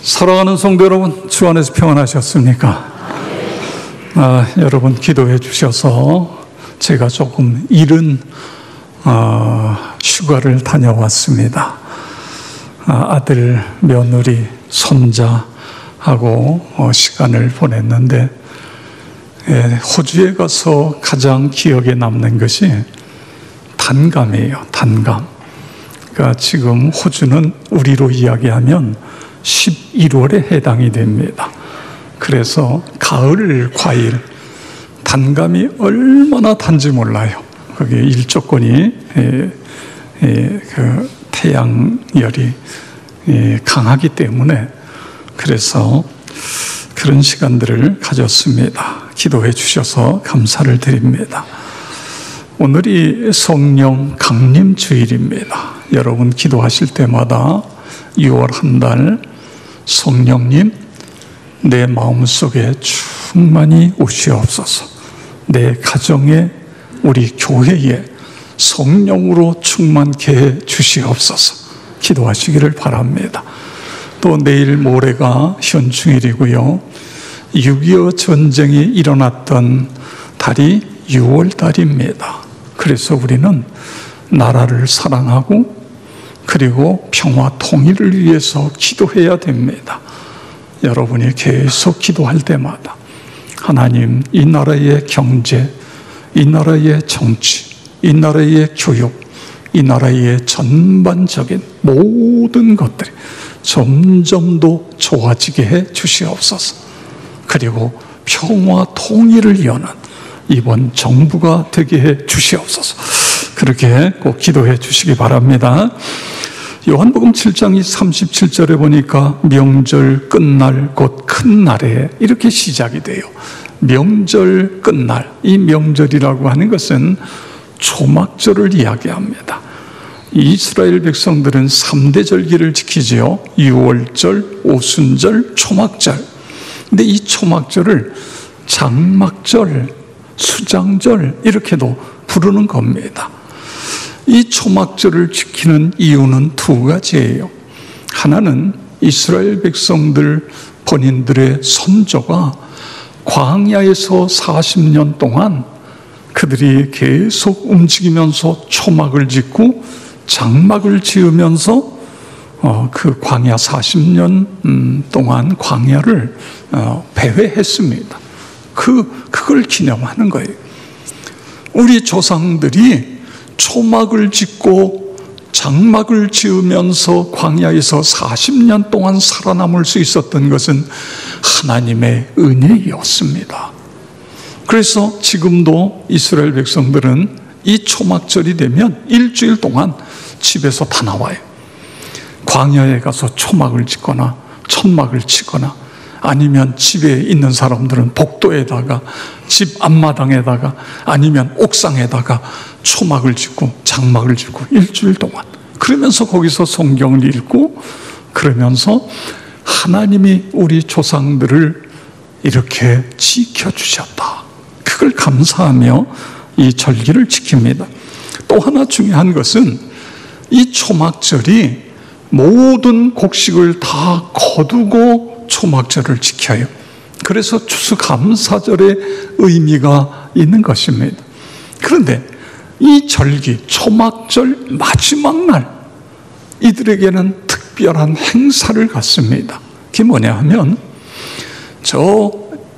사랑하는 성도 여러분, 주 안에서 평안하셨습니까? 여러분 기도해 주셔서 제가 조금 이른 휴가를 다녀왔습니다. 아들, 며느리, 손자하고 시간을 보냈는데, 호주에 가서 가장 기억에 남는 것이 단감이에요. 단감. 그러니까 지금 호주는 우리로 이야기하면 11월에 해당이 됩니다. 그래서 가을 과일 단감이 얼마나 단지 몰라요. 거기 일조권이 그 태양열이 강하기 때문에, 그래서 그런 시간들을 가졌습니다. 기도해 주셔서 감사를 드립니다. 오늘이 성령 강림 주일입니다. 여러분 기도하실 때마다 6월 한 달 성령님 내 마음속에 충만히 오시옵소서, 내 가정에 우리 교회에 성령으로 충만케 해 주시옵소서 기도하시기를 바랍니다. 또 내일 모레가 현충일이고요, 6.25 전쟁이 일어났던 달이 6월 달입니다. 그래서 우리는 나라를 사랑하고 그리고 평화 통일을 위해서 기도해야 됩니다. 여러분이 계속 기도할 때마다 하나님, 이 나라의 경제, 이 나라의 정치, 이 나라의 교육, 이 나라의 전반적인 모든 것들이 점점 더 좋아지게 해 주시옵소서. 그리고 평화 통일을 여는 이번 정부가 되게 해 주시옵소서. 그렇게 꼭 기도해 주시기 바랍니다. 요한복음 7장 37절에 보니까 명절 끝날 곧 큰 날에 이렇게 시작이 돼요. 명절 끝날, 이 명절이라고 하는 것은 초막절을 이야기합니다. 이스라엘 백성들은 3대 절기를 지키지요. 유월절, 오순절, 초막절. 근데 이 초막절을 장막절, 수장절 이렇게도 부르는 겁니다. 이 초막절을 지키는 이유는 두 가지예요. 하나는 이스라엘 백성들 본인들의 선조가 광야에서 40년 동안 그들이 계속 움직이면서 초막을 짓고 장막을 지으면서 그 광야 40년 동안 광야를 배회했습니다. 그걸 기념하는 거예요. 우리 조상들이 초막을 짓고 장막을 지으면서 광야에서 40년 동안 살아남을 수 있었던 것은 하나님의 은혜였습니다. 그래서 지금도 이스라엘 백성들은 이 초막절이 되면 일주일 동안 집에서 다 나와요. 광야에 가서 초막을 짓거나 천막을 치거나, 아니면 집에 있는 사람들은 복도에다가, 집 앞마당에다가, 아니면 옥상에다가 초막을 짓고 장막을 짓고 일주일 동안, 그러면서 거기서 성경을 읽고, 그러면서 하나님이 우리 조상들을 이렇게 지켜주셨다, 그걸 감사하며 이 절기를 지킵니다. 또 하나 중요한 것은 이 초막절이 모든 곡식을 다 거두고 초막절을 지켜요. 그래서 추수감사절의 의미가 있는 것입니다. 그런데 이 절기, 초막절 마지막 날, 이들에게는 특별한 행사를 갖습니다. 그게 뭐냐 하면, 저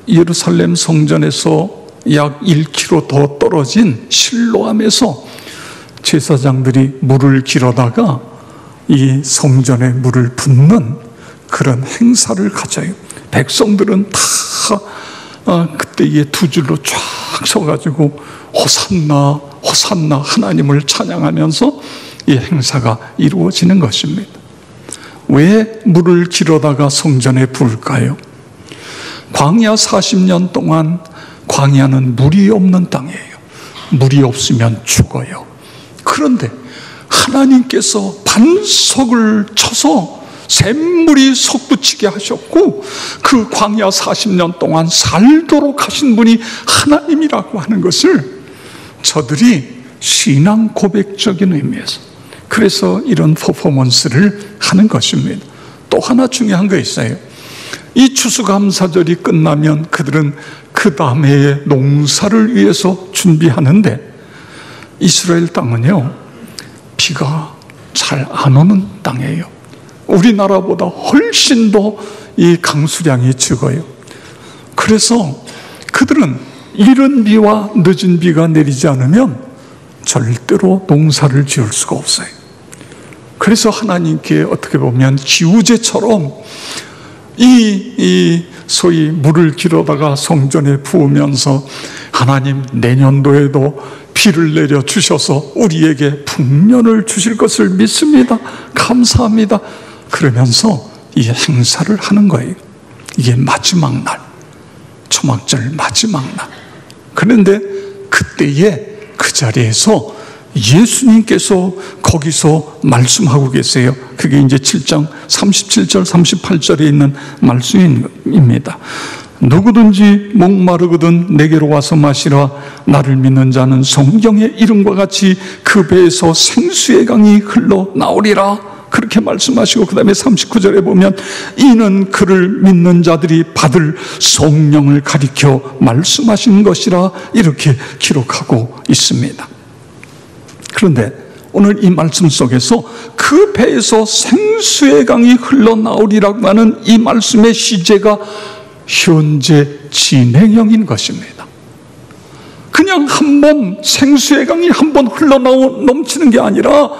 예루살렘 성전에서 약 1km 더 떨어진 실로암에서 제사장들이 물을 길어다가 이 성전에 물을 붓는 그런 행사를 가져요. 백성들은 다 그때 이게 두 줄로 쫙 서가지고 호산나 호산나 하나님을 찬양하면서 이 행사가 이루어지는 것입니다. 왜 물을 길어다가 성전에 부을까요? 광야 40년 동안 광야는 물이 없는 땅이에요. 물이 없으면 죽어요. 그런데 하나님께서 반석을 쳐서 샘물이 솟구치게 하셨고, 그 광야 40년 동안 살도록 하신 분이 하나님이라고 하는 것을 저들이 신앙 고백적인 의미에서, 그래서 이런 퍼포먼스를 하는 것입니다. 또 하나 중요한 거 있어요. 이 추수감사절이 끝나면 그들은 그 다음에 농사를 위해서 준비하는데, 이스라엘 땅은요, 비가 잘 안 오는 땅이에요. 우리나라보다 훨씬 더 이 강수량이 적어요. 그래서 그들은 이른 비와 늦은 비가 내리지 않으면 절대로 농사를 지을 수가 없어요. 그래서 하나님께 어떻게 보면 기우제처럼 이 소위 물을 길어다가 성전에 부으면서 하나님 내년도에도 비를 내려 주셔서 우리에게 풍년을 주실 것을 믿습니다. 감사합니다. 그러면서 이 행사를 하는 거예요. 이게 마지막 날, 초막절 마지막 날. 그런데 그때에 그 자리에서 예수님께서 거기서 말씀하고 계세요. 그게 이제 7장 37절 38절에 있는 말씀입니다. 누구든지 목마르거든 내게로 와서 마시라. 나를 믿는 자는 성경의 이름과 같이 그 배에서 생수의 강이 흘러나오리라. 그렇게 말씀하시고 그 다음에 39절에 보면 이는 그를 믿는 자들이 받을 성령을 가리켜 말씀하신 것이라 이렇게 기록하고 있습니다. 그런데 오늘 이 말씀 속에서 그 배에서 생수의 강이 흘러나오리라고 하는 이 말씀의 시제가 현재 진행형인 것입니다. 그냥 한번 생수의 강이 한번 넘치는 게 아니라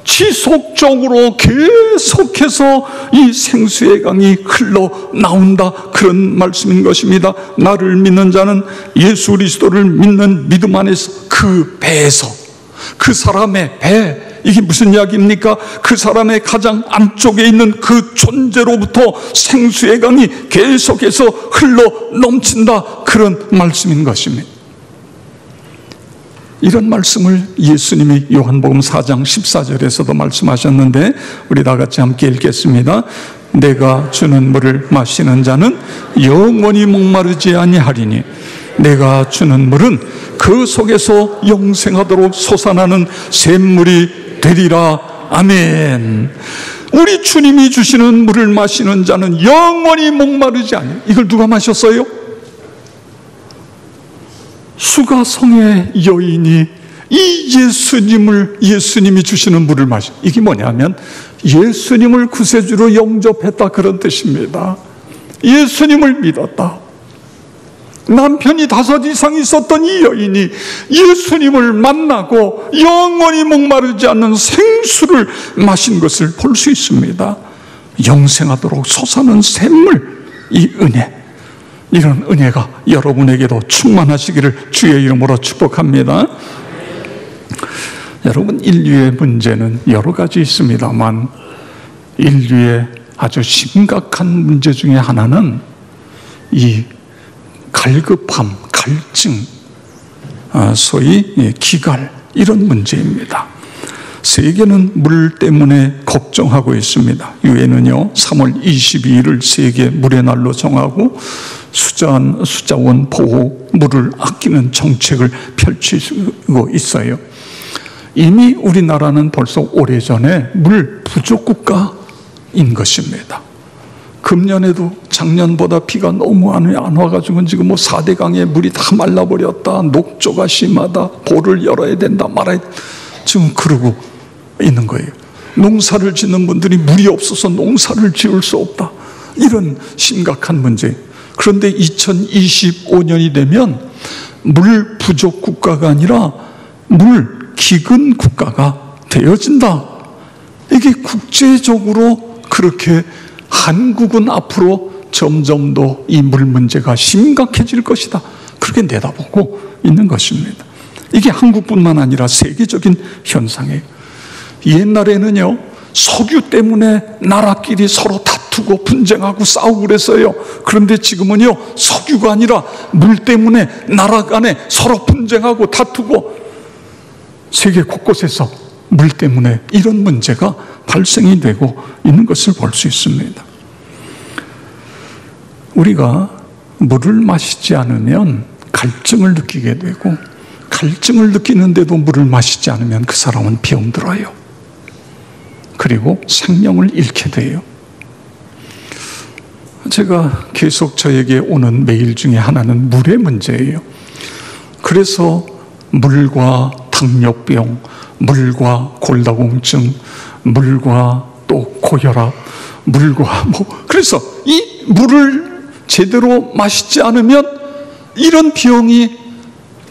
지속적으로 계속해서 이 생수의 강이 흘러나온다, 그런 말씀인 것입니다. 나를 믿는 자는 예수 그리스도를 믿는 믿음 안에서 그 배에서, 그 사람의 배, 이게 무슨 이야기입니까? 그 사람의 가장 안쪽에 있는 그 존재로부터 생수의 강이 계속해서 흘러 넘친다, 그런 말씀인 것입니다. 이런 말씀을 예수님이 요한복음 4장 14절에서도 말씀하셨는데 우리 다 같이 함께 읽겠습니다. 내가 주는 물을 마시는 자는 영원히 목마르지 아니하리니 내가 주는 물은 그 속에서 영생하도록 솟아나는 샘물이 되리라. 아멘. 우리 주님이 주시는 물을 마시는 자는 영원히 목마르지 아니. 이걸 누가 마셨어요? 수가성의 여인이 이 예수님이 주시는 물을 마셔. 이게 뭐냐면 예수님을 구세주로 영접했다, 그런 뜻입니다. 예수님을 믿었다. 남편이 5 이상 있었던 이 여인이 예수님을 만나고 영원히 목마르지 않는 생수를 마신 것을 볼 수 있습니다. 영생하도록 솟아나는 샘물, 이 은혜, 이런 은혜가 여러분에게도 충만하시기를 주의 이름으로 축복합니다. 여러분, 인류의 문제는 여러 가지 있습니다만 인류의 아주 심각한 문제 중에 하나는 이 갈급함, 갈증, 소위 기갈, 이런 문제입니다. 세계는 물 때문에 걱정하고 있습니다. 유엔은요 3월 22일을 세계 물의 날로 정하고 수자원 보호, 물을 아끼는 정책을 펼치고 있어요. 이미 우리나라는 벌써 오래전에 물 부족 국가인 것입니다. 금년에도 작년보다 비가 너무 안 와가지고 지금 4대 강의 물이 다 말라버렸다, 녹조가 심하다, 보를 열어야 된다 말아야 지금 그러고 있는 거예요. 농사를 짓는 분들이 물이 없어서 농사를 지을 수 없다, 이런 심각한 문제. 그런데 2025년이 되면 물 부족 국가가 아니라 물 기근 국가가 되어진다. 이게 국제적으로 그렇게 한국은 앞으로 점점 더 이 물 문제가 심각해질 것이다, 그렇게 내다보고 있는 것입니다. 이게 한국뿐만 아니라 세계적인 현상이에요. 옛날에는요 석유 때문에 나라끼리 서로 다투고 분쟁하고 싸우고 그랬어요. 그런데 지금은요 석유가 아니라 물 때문에 나라 간에 서로 분쟁하고 다투고 세계 곳곳에서 물 때문에 이런 문제가 발생이 되고 있는 것을 볼 수 있습니다. 우리가 물을 마시지 않으면 갈증을 느끼게 되고, 갈증을 느끼는데도 물을 마시지 않으면 그 사람은 병들어요. 그리고 생명을 잃게 돼요. 제가 계속 저에게 오는 메일 중에 하나는 물의 문제예요. 그래서 물과 당뇨병, 물과 골다공증, 물과 또 고혈압, 물과 그래서 이 물을 제대로 마시지 않으면 이런 병이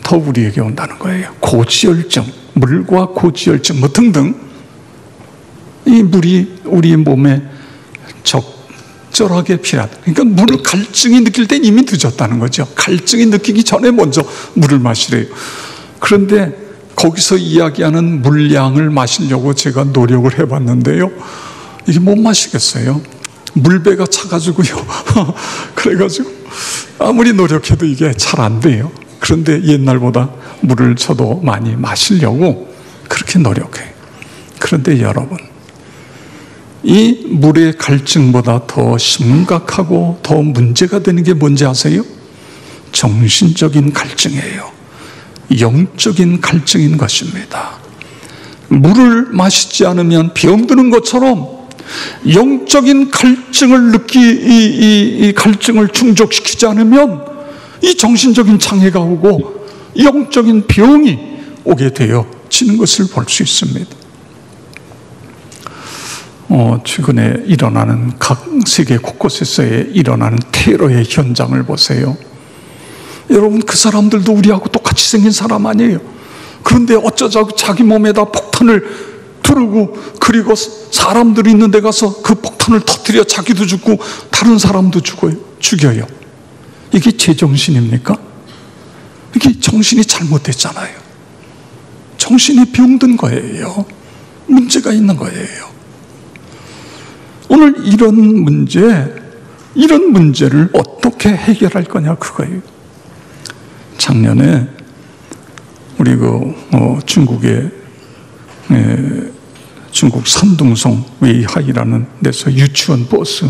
더 우리에게 온다는 거예요. 고지혈증, 물과 고지혈증 등등. 이 물이 우리 몸에 적절하게 필요하다. 그러니까 물을 갈증이 느낄 땐 이미 늦었다는 거죠. 갈증이 느끼기 전에 먼저 물을 마시래요. 그런데 거기서 이야기하는 물량을 마시려고 제가 노력을 해봤는데요, 이게 못 마시겠어요. 물배가 차가지고요. 그래가지고 아무리 노력해도 이게 잘 안 돼요. 그런데 옛날보다 물을 저도 많이 마시려고 그렇게 노력해요. 그런데 여러분, 이 물의 갈증보다 더 심각하고 더 문제가 되는 게 뭔지 아세요? 정신적인 갈증이에요. 영적인 갈증인 것입니다. 물을 마시지 않으면 병드는 것처럼 영적인 갈증을 이 갈증을 충족시키지 않으면 이 정신적인 장애가 오고 영적인 병이 오게 되어지는 것을 볼 수 있습니다. 최근에 일어나는 각 세계 곳곳에서 일어나는 테러의 현장을 보세요. 여러분, 그 사람들도 우리하고 똑같이 생긴 사람 아니에요. 그런데 어쩌자고 자기 몸에다 폭탄을 두르고, 그리고 사람들이 있는 데 가서 그 폭탄을 터뜨려 자기도 죽고 다른 사람도 죽여요. 이게 제정신입니까? 이게 정신이 잘못됐잖아요. 정신이 병든 거예요. 문제가 있는 거예요. 오늘 이런 문제를 어떻게 해결할 거냐, 그거예요. 작년에 우리 중국 산둥성 웨이하이라는 데서 유치원 버스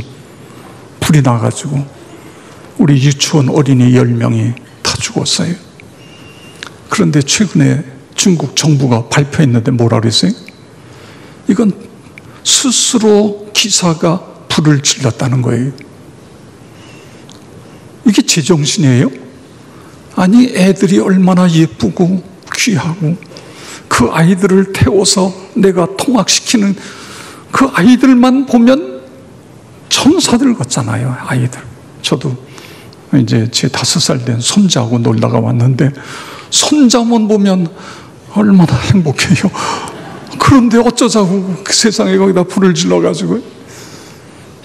불이 나가지고 우리 유치원 어린이 10명이 다 죽었어요. 그런데 최근에 중국 정부가 발표했는데 뭐라 그랬어요? 이건 스스로 기사가 불을 질렀다는 거예요. 이게 제정신이에요? 아니, 애들이 얼마나 예쁘고 귀하고 그 아이들을 태워서 내가 통학시키는 그 아이들만 보면 천사들 같잖아요. 아이들. 저도 이제 제 5살 된 손자하고 놀다가 왔는데 손자만 보면 얼마나 행복해요. 그런데 어쩌자고 그 세상에 거기다 불을 질러가지고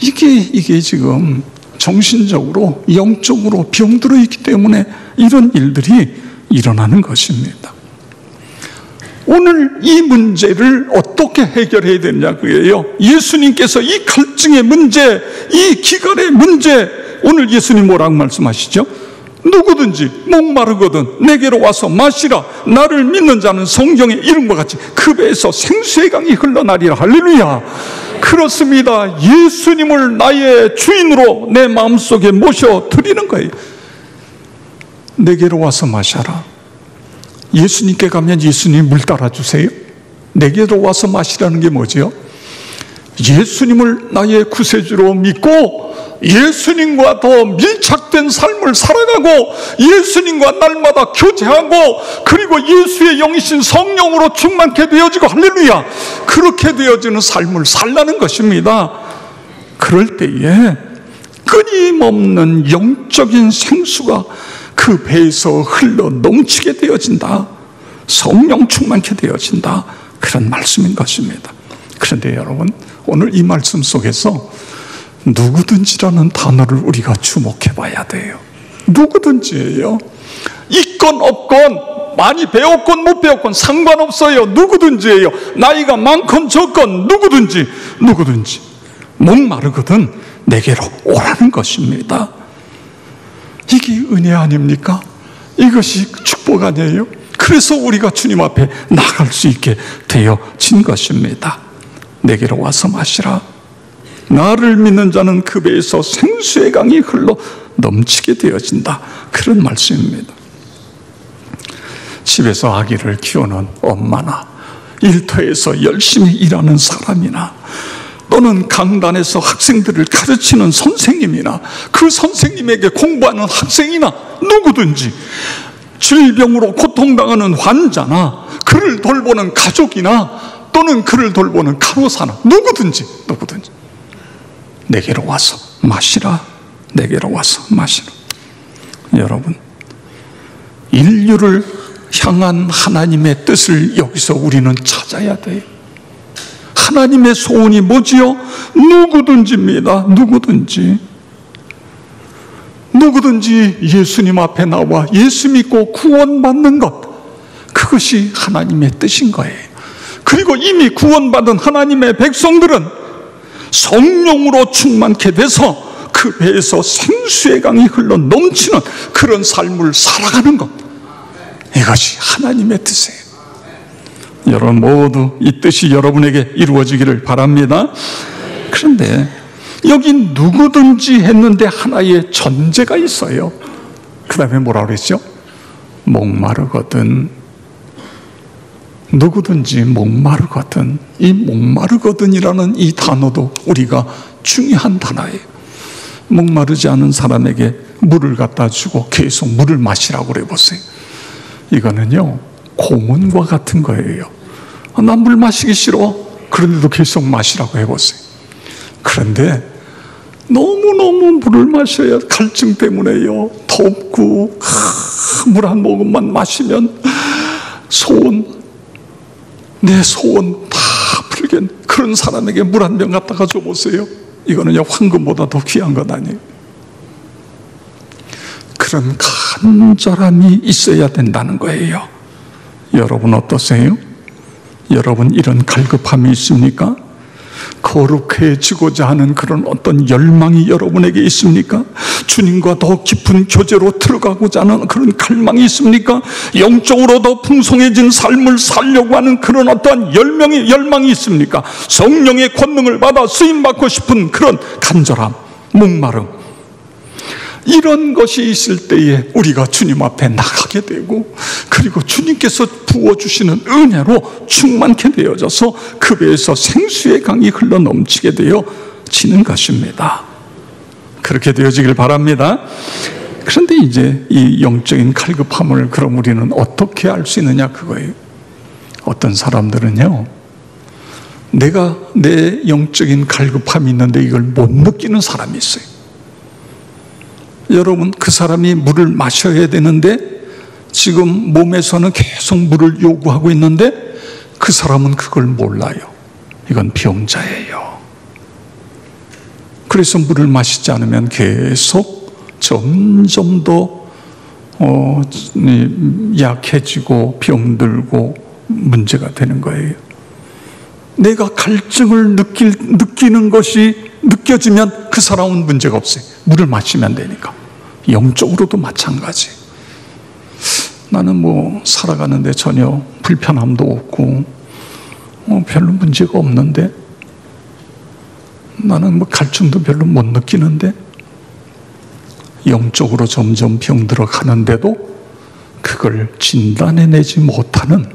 이게 지금 정신적으로 영적으로 병들어 있기 때문에 이런 일들이 일어나는 것입니다. 오늘 이 문제를 어떻게 해결해야 되느냐, 그게요. 예수님께서 이 갈증의 문제, 이 기갈의 문제, 오늘 예수님 뭐라고 말씀하시죠? 누구든지 목마르거든 내게로 와서 마시라. 나를 믿는 자는 성경에 이름과 같이 그 배에서 생수의 강이 흘러나리라. 할렐루야. 그렇습니다. 예수님을 나의 주인으로 내 마음속에 모셔드리는 거예요. 내게로 와서 마셔라. 예수님께 가면 예수님 물 따라주세요. 내게로 와서 마시라는 게 뭐죠? 예수님을 나의 구세주로 믿고 예수님과 더 밀착된 삶을 살아가고 예수님과 날마다 교제하고 그리고 예수의 영이신 성령으로 충만케 되어지고, 할렐루야, 그렇게 되어지는 삶을 살라는 것입니다. 그럴 때에 끊임없는 영적인 생수가 그 배에서 흘러 넘치게 되어진다. 성령 충만케 되어진다. 그런 말씀인 것입니다. 그런데 여러분, 오늘 이 말씀 속에서 누구든지라는 단어를 우리가 주목해 봐야 돼요. 누구든지예요. 있건 없건, 많이 배웠건 못 배웠건 상관없어요. 누구든지예요. 나이가 많건 적건 누구든지 목마르거든 내게로 오라는 것입니다. 이게 은혜 아닙니까? 이것이 축복 아니에요? 그래서 우리가 주님 앞에 나갈 수 있게 되어진 것입니다. 내게로 와서 마시라. 나를 믿는 자는 그 배에서 생수의 강이 흘러 넘치게 되어진다. 그런 말씀입니다. 집에서 아기를 키우는 엄마나 일터에서 열심히 일하는 사람이나 또는 강단에서 학생들을 가르치는 선생님이나 그 선생님에게 공부하는 학생이나 누구든지 질병으로 고통당하는 환자나 그를 돌보는 가족이나 또는 그를 돌보는 간호사나 누구든지 내게로 와서 마시라. 내게로 와서 마시라. 여러분, 인류를 향한 하나님의 뜻을 여기서 우리는 찾아야 돼요. 하나님의 소원이 뭐지요? 누구든지입니다. 누구든지 예수님 앞에 나와 예수 믿고 구원받는 것, 그것이 하나님의 뜻인 거예요. 그리고 이미 구원받은 하나님의 백성들은 성령으로 충만케 돼서 그 배에서 생수의 강이 흘러 넘치는 그런 삶을 살아가는 것, 이것이 하나님의 뜻이에요. 여러분 모두 이 뜻이 여러분에게 이루어지기를 바랍니다. 그런데 여기 누구든지 했는데 하나의 전제가 있어요. 그 다음에 뭐라고 그랬죠? 목마르거든. 누구든지 목마르거든. 이 목마르거든이라는 이 단어도 우리가 중요한 단어예요. 목마르지 않은 사람에게 물을 갖다 주고 계속 물을 마시라고 그래 보세요. 이거는요 고문과 같은 거예요. 난 물 마시기 싫어. 그런데도 계속 마시라고 해보세요. 그런데 너무너무 물을 마셔야 갈증 때문에요 덥고 물 한 모금만 마시면 내 소원 다 풀겠네. 그런 사람에게 물 한 병 갖다가 줘보세요. 이거는요 황금보다 더 귀한 것 아니에요. 그런 간절함이 있어야 된다는 거예요. 여러분 어떠세요? 여러분 이런 갈급함이 있습니까? 거룩해지고자 하는 그런 어떤 열망이 여러분에게 있습니까? 주님과 더 깊은 교제로 들어가고자 하는 그런 갈망이 있습니까? 영적으로 더 풍성해진 삶을 살려고 하는 그런 어떤 열망이 있습니까? 성령의 권능을 받아 쓰임받고 싶은 그런 간절함, 목마름, 이런 것이 있을 때에 우리가 주님 앞에 나가게 되고, 그리고 주님께서 부어주시는 은혜로 충만케 되어져서 그 배에서 생수의 강이 흘러 넘치게 되어지는 것입니다. 그렇게 되어지길 바랍니다. 그런데 이제 이 영적인 갈급함을 그럼 우리는 어떻게 알 수 있느냐, 그거예요. 어떤 사람들은요, 내가 내 영적인 갈급함이 있는데 이걸 못 느끼는 사람이 있어요. 여러분, 그 사람이 물을 마셔야 되는데 지금 몸에서는 계속 물을 요구하고 있는데 그 사람은 그걸 몰라요. 이건 병자예요. 그래서 물을 마시지 않으면 계속 점점 더 약해지고 병들고 문제가 되는 거예요. 내가 갈증을 느끼는 것이 느껴지면 그 사람은 문제가 없어요. 물을 마시면 되니까. 영적으로도 마찬가지. 나는 살아가는데 전혀 불편함도 없고 별로 문제가 없는데, 나는 갈증도 별로 못 느끼는데, 영적으로 점점 병들어 가는데도 그걸 진단해내지 못하는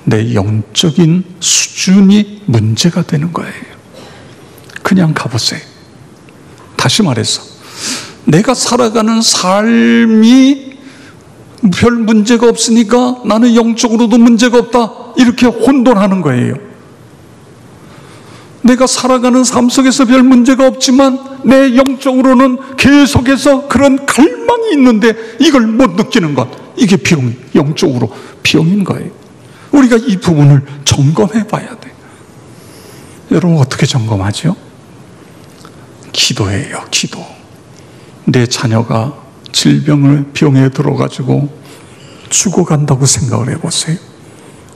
내 영적인 수준이 문제가 되는 거예요. 그냥 가보세요. 다시 말해서 내가 살아가는 삶이 별 문제가 없으니까 나는 영적으로도 문제가 없다, 이렇게 혼돈하는 거예요. 내가 살아가는 삶 속에서 별 문제가 없지만 내 영적으로는 계속해서 그런 갈망이 있는데 이걸 못 느끼는 것, 이게 영적으로 병인 거예요. 우리가 이 부분을 점검해 봐야 돼요. 여러분 어떻게 점검하죠? 기도예요. 기도. 내 자녀가 병에 들어가지고 죽어간다고 생각을 해보세요.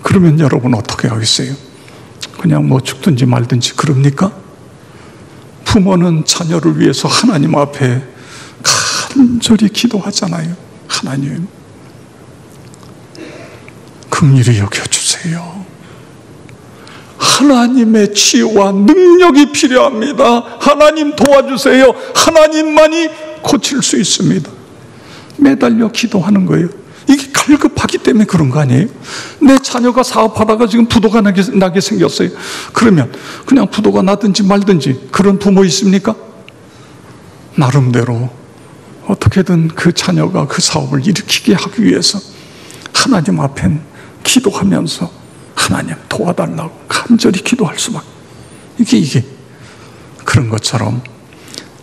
그러면 여러분 어떻게 하겠어요? 그냥 죽든지 말든지 그럽니까? 부모는 자녀를 위해서 하나님 앞에 간절히 기도하잖아요. 하나님, 긍휼히 여겨주세요. 하나님의 치유와 능력이 필요합니다. 하나님 도와주세요. 하나님만이 고칠 수 있습니다. 매달려 기도하는 거예요. 이게 갈급하기 때문에 그런 거 아니에요? 내 자녀가 사업하다가 지금 부도가 나게 생겼어요. 그러면 그냥 부도가 나든지 말든지 그런 부모 있습니까? 나름대로 어떻게든 그 자녀가 그 사업을 일으키게 하기 위해서 하나님 앞에 기도하면서 하나님 도와달라고 간절히 기도할 수밖에. 이게 그런 것처럼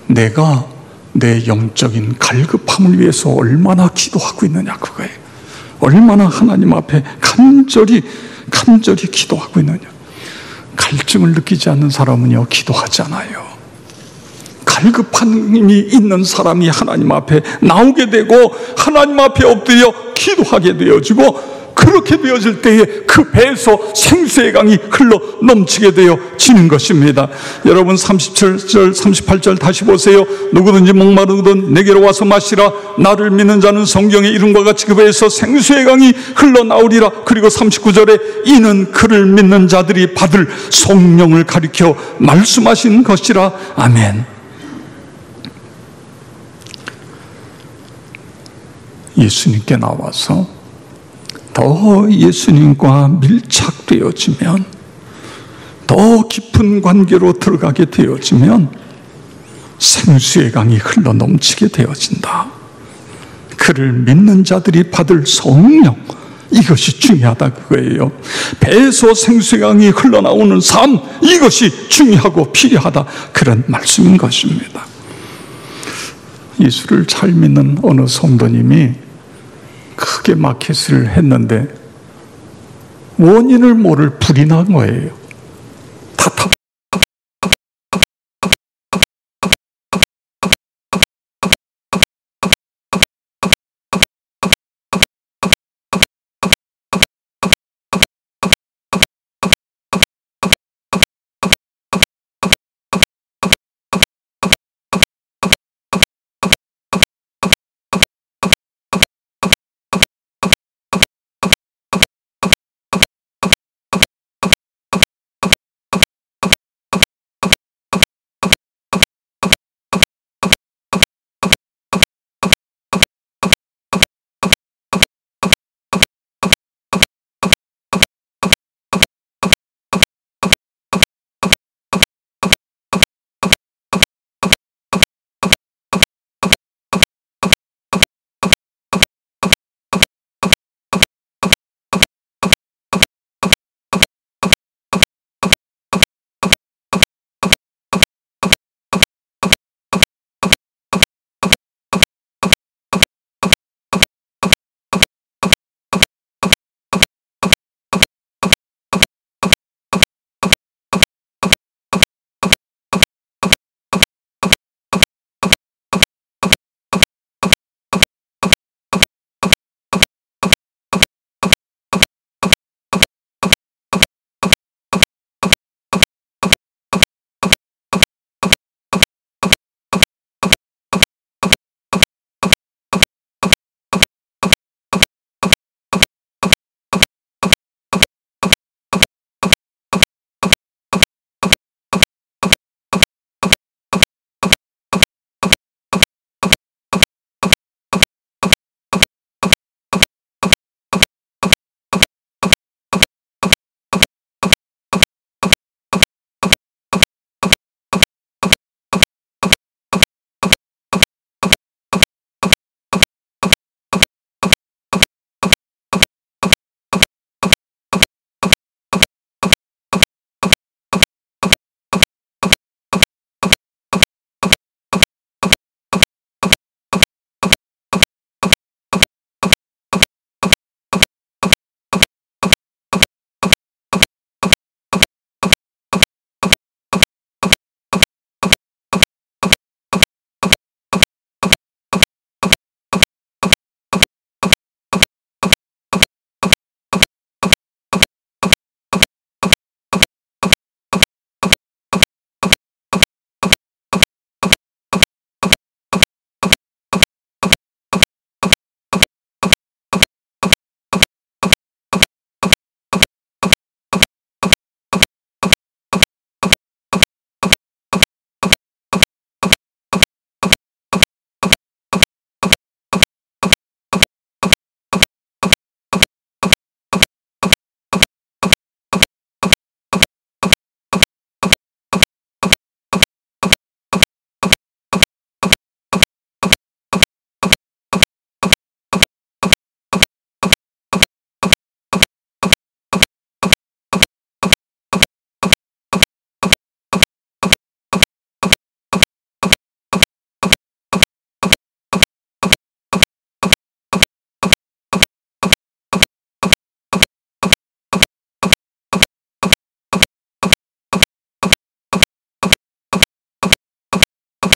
내가 내 영적인 갈급함을 위해서 얼마나 기도하고 있느냐, 그거예요. 얼마나 하나님 앞에 간절히 기도하고 있느냐. 갈증을 느끼지 않는 사람은요, 기도하지 않아요. 갈급함이 있는 사람이 하나님 앞에 나오게 되고 하나님 앞에 엎드려 기도하게 되어지고, 그렇게 되어질 때에 그 배에서 생수의 강이 흘러 넘치게 되어지는 것입니다. 여러분 37절 38절 다시 보세요. 누구든지 목마르거든 내게로 와서 마시라. 나를 믿는 자는 성경의 이름과 같이 그 배에서 생수의 강이 흘러나오리라. 그리고 39절에 이는 그를 믿는 자들이 받을 성령을 가리켜 말씀하신 것이라. 아멘. 예수님께 나와서 더 예수님과 밀착되어지면, 더 깊은 관계로 들어가게 되어지면 생수의 강이 흘러 넘치게 되어진다. 그를 믿는 자들이 받을 성령, 이것이 중요하다, 그거예요. 배에서 생수의 강이 흘러나오는 삶, 이것이 중요하고 필요하다, 그런 말씀인 것입니다. 예수를 잘 믿는 어느 성도님이 크게 마켓을 했는데 원인을 모를 불이 난 거예요.